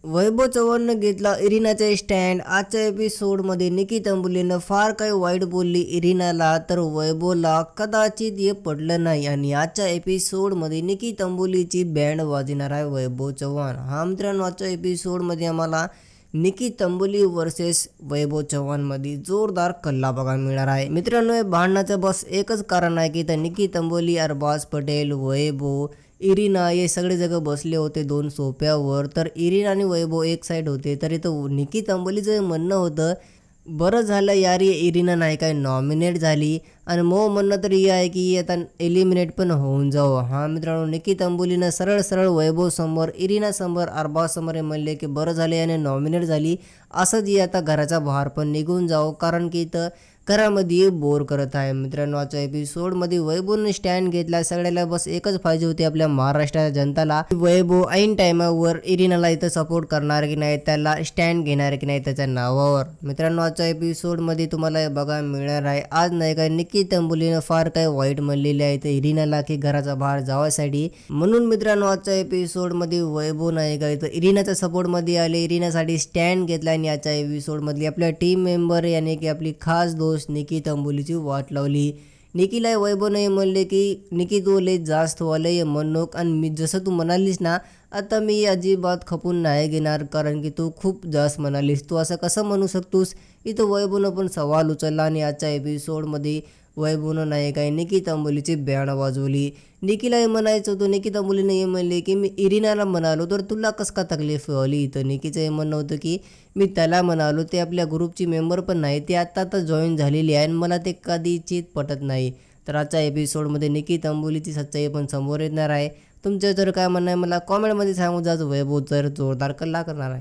वैभव चव्हाणनं घेतला इरिनाचा स्टँड. आजच्या एपिसोडमध्ये निकी तंबुलीनं फार काही वाईट बोलली इरिनाला, तर वैभवला कदाचित हे पडलं नाही आणि आजच्या एपिसोडमध्ये निकी तंबुलीची बँड वाजणार आहे वैभव चव्हाण. हा मित्रांनो, आजच्या एपिसोडमध्ये आम्हाला निकी तंबुली वर्सेस वैभव चव्हाणमध्ये जोरदार कल्ला बघायला मिळणार आहे. मित्रांनो, हे भांडणाचं बस एकच कारण आहे की तर निकी तंबुली, अरबाज पटेल, वैभव, इरिना हे सगळे जगं बसले होते दोन सोफ्यावर. तर इरिना आणि वैभव एक साईड होते. तर इथं निकी तंबोलीचं म्हणणं होतं, बरं झालं यार इरिना नाही काय नॉमिनेट झाली, आणि म्हणणं तर हे आहे की आता एलिमिनेट पण होऊन जाऊ. हा मित्रांनो, निकी तंबोलीनं सरळ सरळ वैभव समोर, इरिना समोर, अरबाज समोर हे म्हणले की बरं झालं याने नॉमिनेट झाली, असंच ही आता घराचा बाहेर पण निघून जाऊ, कारण की इथं घरामध्ये बोर करत आहे. मित्रांनो, आजच्या एपिसोडमध्ये वैभवने स्टँड घेतला. सगळ्याला बस एकच पाहिजे होती आपल्या महाराष्ट्राच्या जनताला, वैभव ऐन टायमावर इरिनाला इथं सपोर्ट करणार की नाही, त्याला स्टँड घेणार की नाही त्याच्या नावावर. मित्रांनो, आजच्या एपिसोडमध्ये तुम्हाला बघायला मिळणार आहे, आज नाही काय निकी तंबुलीनं फार काही वाईट म्हणलेले आहे तर इरिनाला की घराचा बाहेर जावासाठी. म्हणून मित्रांनो, आजच्या एपिसोडमध्ये वैभव नाही काय तर इरिनाच्या सपोर्टमध्ये आले, इरिनासाठी स्टँड घेतला आणि आजच्या एपिसोडमधली आपल्या टीम मेंबर याने की आपली खास दोस्त निकी तंबुलीची वाट लावली. निकीला वैभवने म्हणले की निकी तू लय जास्त वाले म्हणूक, आणि मी जसं तू म्हणालीस ना, आता मी अजिबात खपून नाही घेणार, कारण की तू खूप जास्त म्हणालीस, तू असं कसं म्हणू शकतोस. इथं वैभवनं पण सवाल उचलला आणि आजच्या एपिसोडमध्ये वैभवनं नाही काय निकी तंबोलीची बँड वाजवली. निकीला हे म्हणायचं होतं, निकी तंबोलीने हे म्हणले की मी इरिनाला म्हणालो तर तुला कसं का तकलीफ व्हाली. इथं निकीचं हे म्हणणं होतं की मी त्याला म्हणालो, ते आपल्या ग्रुपची मेंबर पण नाही, ती आता जॉईन झालेली आहे आणि मला ते कधीच पटत नाही. तर आजच्या एपिसोडमध्ये निकी तंबोलीची सच्चाई पण समोर येणार आहे. तुमचं जर काय म्हणणं आहे मला कॉमेंटमध्ये सांगू जा. वैभव तर जोरदार कल्ला करणार आहे.